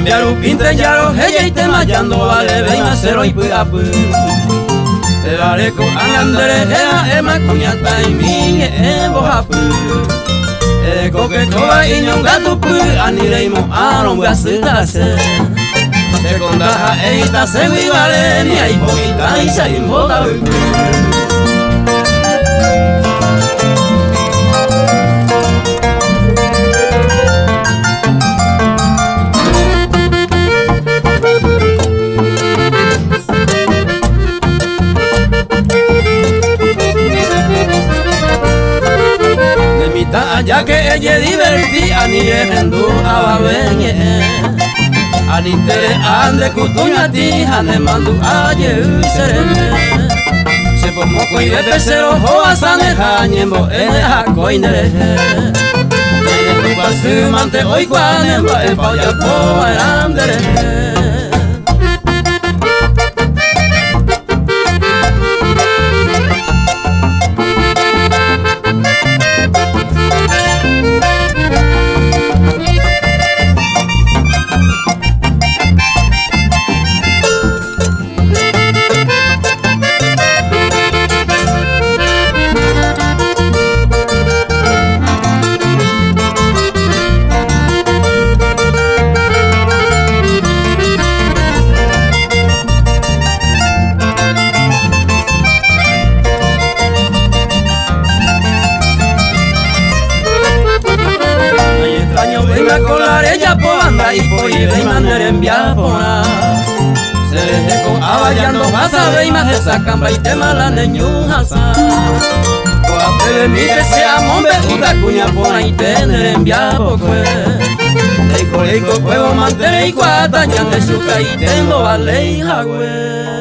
Biaru pinte yaro heya y te mayando vale veima cero y puapu. Te vale con anandere hea ema coñata y mi bohapu. Koke koa inyonga tupu anireimo aron gasitase. Seconda eita segui vale ni ai poquita y se imboda. Ya que ella divertí ani hendu ababenye ani tere ande kutunya ti hane mandu aye serene se pomo koi de pesero ho asane hanyembo ha koinere ene tu pasu mante oi kwane ba e pa ya po arandere. Ella por anda y por ir y mandar enviar por se les dejó abayando pasa ve y más esa camba y te mala neñuja coate de mi que sea mombe una cuña por ahí tener enviar por el coleco puedo mantener y cuatañan de su caí tengo vale y jagüe.